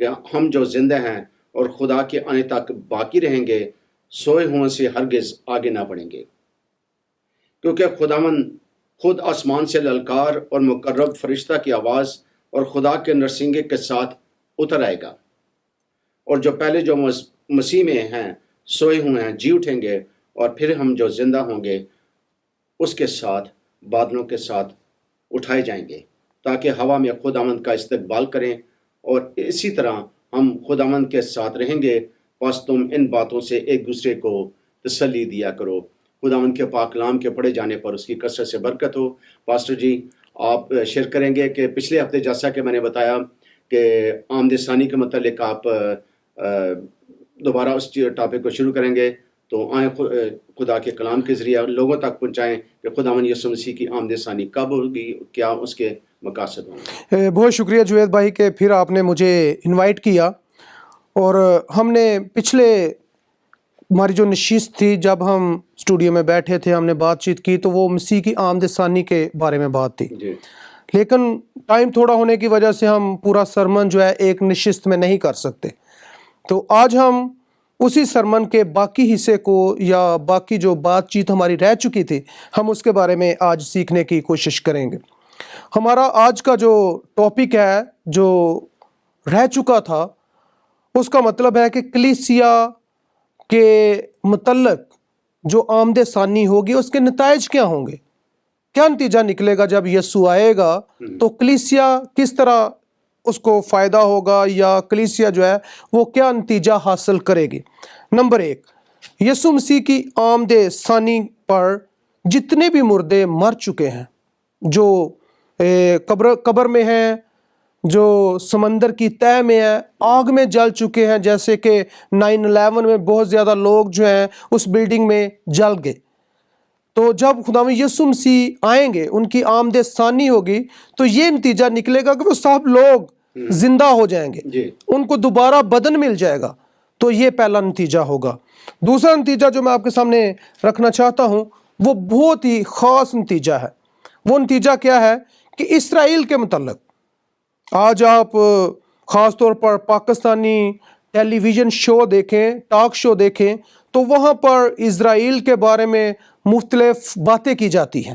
کہ ہم جو زندہ ہیں اور خدا کے آنے تک باقی رہیں گے سوئے ہوئے سے ہرگز آگے نہ بڑھیں گے، کیونکہ خداوند خود آسمان سے للکار اور مقرب فرشتہ کی آواز اور خدا کے نرسنگے کے ساتھ اتر آئے گا، اور جو پہلے جو مسیح میں ہیں سوئے ہوئے ہیں جی اٹھیں گے، اور پھر ہم جو زندہ ہوں گے اس کے ساتھ بادلوں کے ساتھ اٹھائے جائیں گے تاکہ ہوا میں خداوند کا استقبال کریں، اور اسی طرح ہم خداوند کے ساتھ رہیں گے۔ بس تم ان باتوں سے ایک دوسرے کو تسلی دیا کرو۔ خداوند کے پاک کلام کے پڑھے جانے پر اس کی کثرت سے برکت ہو۔ پاسٹر جی آپ شیئر کریں گے کہ پچھلے ہفتے جیسا کہ میں نے بتایا کہ آمد ثانی کے متعلق آپ دوبارہ اس ٹاپک کو شروع کریں گے، تو آئیں خدا کے کلام کے ذریعے لوگوں تک پہنچائیں کہ خداوند یسوع مسیح کی آمد ثانی کب ہوگی، کیا اس کے مقاصد ہوں گے۔ بہت شکریہ جوید بھائی کہ پھر آپ نے مجھے انوائٹ کیا، اور ہم نے پچھلے ہماری جو نشست تھی جب ہم اسٹوڈیو میں بیٹھے تھے ہم نے بات چیت کی تو وہ مسیح کی آمد ثانی کے بارے میں بات تھی، لیکن ٹائم تھوڑا ہونے کی وجہ سے ہم پورا سرمن جو ہے ایک نشست میں نہیں کر سکتے، تو آج ہم اسی سرمن کے باقی حصے کو یا باقی جو بات چیت ہماری رہ چکی تھی ہم اس کے بارے میں آج سیکھنے کی کوشش کریں گے۔ ہمارا آج کا جو ٹاپک ہے جو رہ چکا تھا اس کا مطلب ہے کہ کلیسیا کے متعلق جو آمد ثانی ہوگی اس کے نتائج کیا ہوں گے، کیا نتیجہ نکلے گا جب یسوع آئے گا، تو کلیسیا کس طرح اس کو فائدہ ہوگا یا کلیسیا جو ہے وہ کیا نتیجہ حاصل کرے گی۔ نمبر 1، یسوع مسیح کی آمد ثانی پر جتنے بھی مردے مر چکے ہیں، جو قبر میں ہیں، جو سمندر کی تہہ میں ہیں، آگ میں جل چکے ہیں، جیسے کہ 9/11 میں بہت زیادہ لوگ جو ہیں اس بلڈنگ میں جل گئے، تو جب خداوند یسوع مسیح آئیں گے ان کی آمد ثانی ہوگی تو یہ نتیجہ نکلے گا کہ وہ سب لوگ زندہ ہو جائیں گے، ان کو دوبارہ بدن مل جائے گا، تو یہ پہلا نتیجہ ہوگا۔ دوسرا نتیجہ جو میں آپ کے سامنے رکھنا چاہتا ہوں وہ بہت ہی خاص نتیجہ ہے۔ وہ نتیجہ کیا ہے کہ اسرائیل کے متعلق آج آپ خاص طور پر پاکستانی ٹیلی ویژن شو دیکھیں، ٹاک شو دیکھیں، تو وہاں پر اسرائیل کے بارے میں مختلف باتیں کی جاتی ہیں،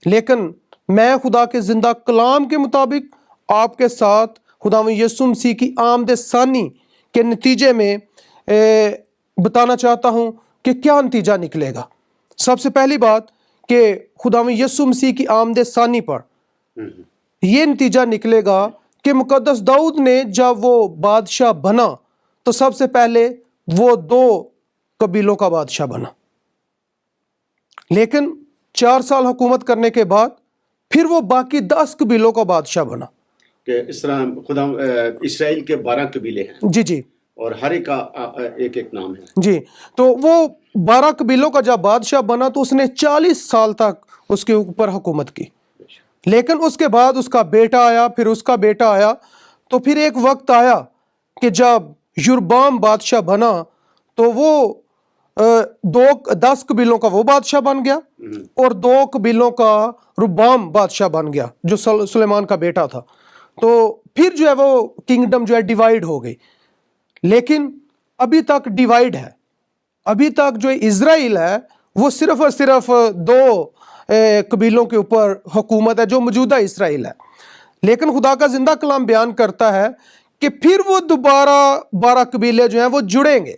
لیکن میں خدا کے زندہ کلام کے مطابق آپ کے ساتھ خداوند یسوع مسیح کی آمد ثانی کے نتیجے میں بتانا چاہتا ہوں کہ کیا نتیجہ نکلے گا۔ سب سے پہلی بات کہ خداوند یسوع مسیح کی آمد ثانی پر یہ نتیجہ نکلے گا کہ مقدس داؤد نے جب وہ بادشاہ بنا تو سب سے پہلے وہ 2 قبیلوں کا بادشاہ بنا، لیکن 4 سال حکومت کرنے کے بعد پھر وہ باقی 10 قبیلوں کا بادشاہ بنا، کہ اس طرح خدا اسرائیل کے 12 قبیلے ہیں، جی اور ہر ایک کا ایک ایک نام ہے، جی، تو وہ 12 قبیلوں کا جب بادشاہ بنا تو اس نے 40 سال تک اس کے اوپر حکومت کی، لیکن اس کے بعد اس کا بیٹا آیا، پھر اس کا بیٹا آیا، تو پھر ایک وقت آیا کہ جب یربام بادشاہ بنا تو وہ 10 قبیلوں کا وہ بادشاہ بن گیا اور 2 قبیلوں کا ربام بادشاہ بن گیا جو سلیمان کا بیٹا تھا، تو پھر جو ہے وہ کنگڈم جو ہے ڈیوائیڈ ہو گئی، لیکن ابھی تک ڈیوائیڈ ہے، ابھی تک جو اسرائیل ہے وہ صرف اور صرف 2 قبیلوں کے اوپر حکومت ہے جو موجودہ اسرائیل ہے، لیکن خدا کا زندہ کلام بیان کرتا ہے کہ پھر وہ دوبارہ 12 قبیلے جو ہیں وہ جڑیں گے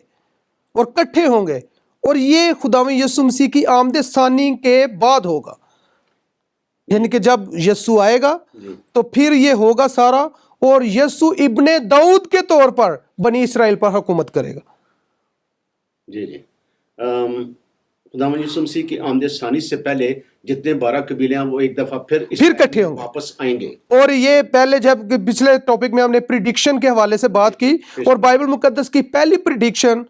اور اکٹھے ہوں گے، اور یہ خداوند یسوع مسیح کی آمد ثانی کے بعد ہوگا، یعنی کہ جب یسوع آئے گا تو پھر یہ ہوگا سارا، اور یسوع ابن داؤد کے طور پر بنی اسرائیل پر حکومت کرے گا۔ جی خداوند یسوع مسیح کی آمد ثانی سے پہلے جتنے 12 قبیلے ہیں وہ ایک دفعہ پھر اکٹھے ہوں گے، واپس آئیں گے، اور یہ پہلے جب پچھلے ٹاپک میں ہم نے پریڈکشن کے حوالے سے بات کی، اور بائبل مقدس کی پہلی پریڈکشن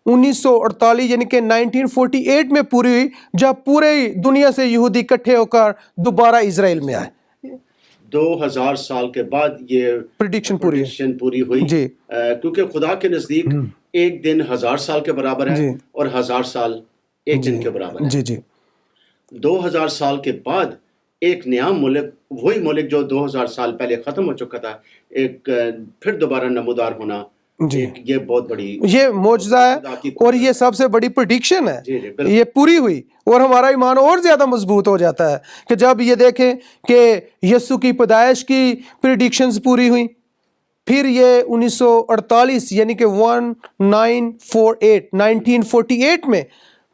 1948 یعنی کہ 1948 میں پوری ہوئی، جب پورے دنیا سے یہودی اکٹھے ہو کر دوبارہ اسرائیل میں آئے۔ 2000 سال کے بعد یہ پریڈکشن پوری ہوئی، جی، کیونکہ خدا کے نزدیک ایک دن 1000 سال کے برابر ہے، اور 1000 سال ایک دن کے برابر ہے۔ جی جی 2000 سال کے بعد ایک نیا ملک, وہی ملک جو 2000 سال پہلے ختم ہو چکا تھا, ایک پھر دوبارہ نمودار ہونا, جی یہ بہت بڑی, یہ معجزہ ہے اور یہ سب سے بڑی پریڈکشن ہے, یہ پوری ہوئی اور ہمارا ایمان اور زیادہ مضبوط ہو جاتا ہے کہ جب یہ دیکھیں کہ یسوع کی پیدائش کی پریڈکشنز پوری ہوئیں, پھر یہ 1948 یعنی کہ 1948 میں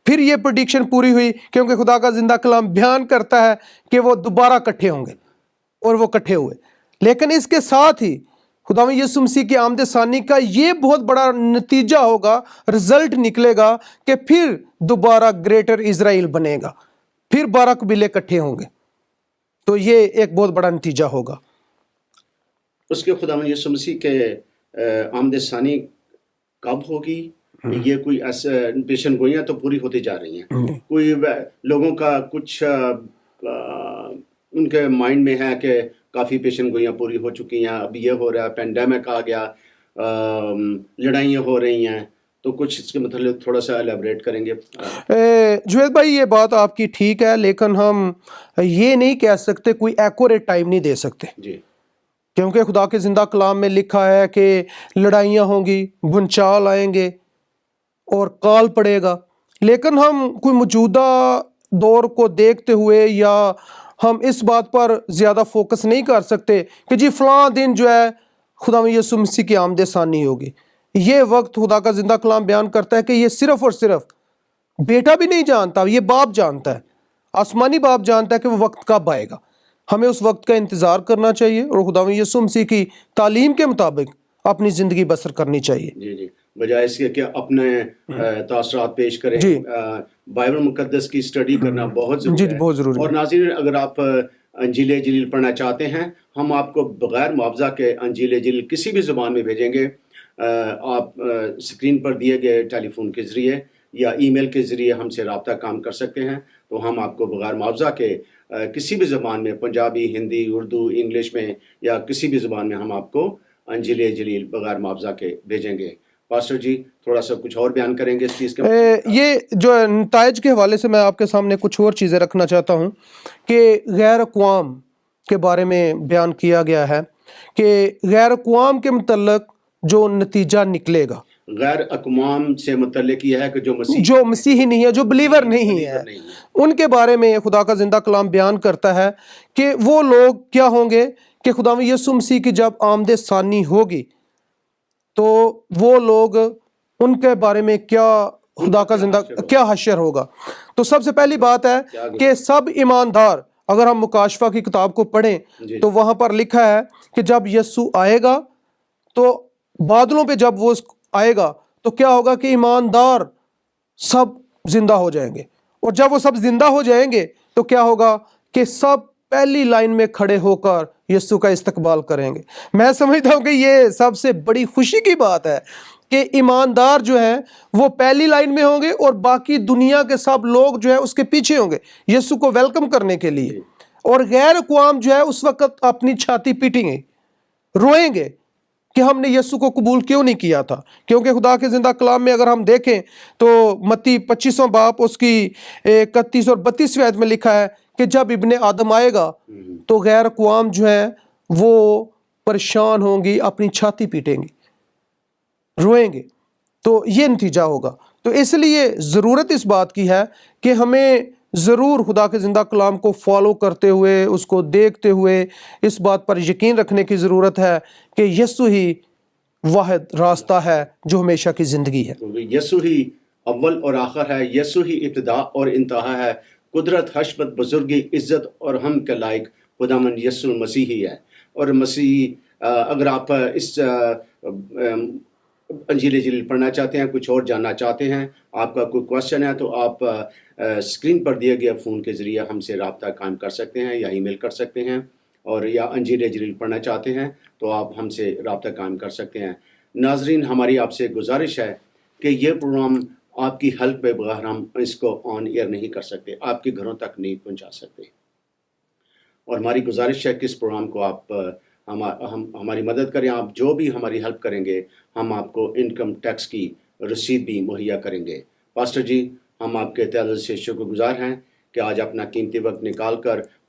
پھر یہ پریڈکشن پوری ہوئی, کیونکہ خدا کا زندہ کلام بیان کرتا ہے کہ وہ دوبارہ اکٹھے ہوں گے, اور وہ اکٹھے ہوئے. لیکن اس کے ساتھ ہی خداوند یسوع مسیح کی آمد ثانی کا یہ بہت بڑا نتیجہ ہوگا, رزلٹ نکلے گا کہ پھر دوبارہ گریٹر اسرائیل بنے گا, پھر 12 قبیلے اکٹھے ہوں گے. تو یہ ایک بہت بڑا نتیجہ ہوگا. اس کے خداوند یسوع مسیح کے آمد ثانی کب ہوگی؟ یہ کوئی ایسا پیشن گوئیاں تو پوری ہوتی جا رہی ہیں, کوئی لوگوں کا کچھ ان کے مائنڈ میں ہے کہ کافی پیشن گوئیاں پوری ہو چکی ہیں, اب یہ ہو رہا ہے, پینڈیمک آ گیا, لڑائیاں ہو رہی ہیں, تو کچھ اس کے متعلق تھوڑا سا الیبریٹ کریں گے؟ جوید بھائی یہ بات آپ کی ٹھیک ہے, لیکن ہم یہ نہیں کہہ سکتے, کوئی ایکوریٹ ٹائم نہیں دے سکتے جی, کیونکہ خدا کے زندہ کلام میں لکھا ہے کہ لڑائیاں ہوں گی, بھونچال آئیں گے اور کال پڑے گا. لیکن ہم کوئی موجودہ دور کو دیکھتے ہوئے یا ہم اس بات پر زیادہ فوکس نہیں کر سکتے کہ جی فلاں دن جو ہے خداوند یسوع مسیح کی آمد ثانی ہوگی. یہ وقت خدا کا زندہ کلام بیان کرتا ہے کہ یہ صرف اور صرف بیٹا بھی نہیں جانتا, یہ باپ جانتا ہے, آسمانی باپ جانتا ہے کہ وہ وقت کب آئے گا. ہمیں اس وقت کا انتظار کرنا چاہیے اور خداوند یسوع مسیح کی تعلیم کے مطابق اپنی زندگی بسر کرنی چاہیے. جی جی, بجائے اس کے کہ اپنے تاثرات پیش کریں. جی, بائبل مقدس کی اسٹڈی کرنا بہت ضروری ہے. بہت ضروری اور ناظرین, اگر آپ انجیل جلیل پڑھنا چاہتے ہیں, ہم آپ کو بغیر معاوضہ کے انجیل جلیل کسی بھی زبان میں بھیجیں گے. آپ اسکرین پر دیے گئے ٹیلی فون کے ذریعے یا ای میل کے ذریعے ہم سے رابطہ کام کر سکتے ہیں. تو ہم آپ کو بغیر معاوضہ کے کسی بھی زبان میں, پنجابی, ہندی, اردو, انگلش میں یا کسی بھی زبان میں ہم آپ کو انجیل جلیل بغیر معاوضہ کے بھیجیں گے. پاسٹر جی تھوڑا سا کچھ اور بیان کریں گے اس چیز کے؟ یہ جو نتائج کے حوالے سے میں آپ کے سامنے کچھ اور چیزیں رکھنا چاہتا ہوں کہ غیر اقوام کے بارے میں بیان کیا گیا ہے کہ غیر اقوام کے متعلق جو نتیجہ نکلے گا. غیر اقوام سے متعلق یہ ہے کہ جو مسیحی نہیں ہے, جو بلیور نہیں ہے, ان کے بارے میں خدا کا زندہ کلام بیان کرتا ہے کہ وہ لوگ کیا ہوں گے کہ خداوند یسوع مسیح کی جب آمد ثانی ہوگی تو وہ لوگ, ان کے بارے میں کیا خدا کا زندہ کیا حشر ہوگا. تو سب سے پہلی بات ہے کہ سب ایماندار, اگر ہم مکاشفہ کی کتاب کو پڑھیں تو وہاں پر لکھا ہے کہ جب یسوع آئے گا تو بادلوں پہ جب وہ آئے گا تو کیا ہوگا کہ ایماندار سب زندہ ہو جائیں گے, اور جب وہ سب زندہ ہو جائیں گے تو کیا ہوگا کہ سب پہلی لائن میں کھڑے ہو کر یسوع کا استقبال کریں گے. میں سمجھتا ہوں کہ یہ سب سے بڑی خوشی کی بات ہے کہ ایماندار جو ہیں وہ پہلی لائن میں ہوں گے اور باقی دنیا کے سب لوگ جو ہے اس کے پیچھے ہوں گے یسوع کو ویلکم کرنے کے لیے. اور غیر اقوام جو ہے اس وقت اپنی چھاتی پیٹیں گے, روئیں گے کہ ہم نے یسوع کو قبول کیوں نہیں کیا تھا. کیونکہ خدا کے زندہ کلام میں اگر ہم دیکھیں تو متی 25واں باب اس کی 31 اور 32 آیت میں لکھا ہے کہ جب ابن آدم آئے گا تو غیر اقوام جو ہیں وہ پریشان ہوں گی, اپنی چھاتی پیٹیں گی, روئیں گے. تو یہ نتیجہ ہوگا. تو اس لیے ضرورت اس بات کی ہے کہ ہمیں ضرور خدا کے زندہ کلام کو فالو کرتے ہوئے, اس کو دیکھتے ہوئے اس بات پر یقین رکھنے کی ضرورت ہے کہ یسوع ہی واحد راستہ ہے جو ہمیشہ کی زندگی ہے. یسوع ہی اول اور آخر ہے, یسوع ہی ابتدا اور انتہا ہے. قدرت, حشمت, بزرگی, عزت اور ہم کے لائق خداوند یسوع مسیح ہی ہے. اور مسیح اگر آپ اس انجیل جلیل پڑھنا چاہتے ہیں, کچھ اور جاننا چاہتے ہیں, آپ کا کوئی کوشچن ہے تو آپ اسکرین پر دیے گئے فون کے ذریعے ہم سے رابطہ قائم کر سکتے ہیں یا ای میل کر سکتے ہیں. اور یا انجیل جلیل پڑھنا چاہتے ہیں تو آپ ہم سے رابطہ قائم کر سکتے ہیں. ناظرین, ہماری آپ سے گزارش ہے کہ یہ پروگرام آپ کی ہیلپ کے بغیر ہم اس کو آن ایئر نہیں کر سکتے, آپ کے گھروں تک نہیں پہنچا سکتے. اور ہماری گزارش ہے کہ اس پروگرام کو آپ ہماری مدد کریں. آپ جو بھی ہماری ہیلپ کریں گے ہم آپ کو انکم ٹیکس کی رسید بھی مہیا کریں گے. پاسٹر جی, ہم آپ کے تہہ دل سے شکر گزار ہیں کہ آج اپنا قیمتی وقت نکال کر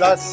10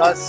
10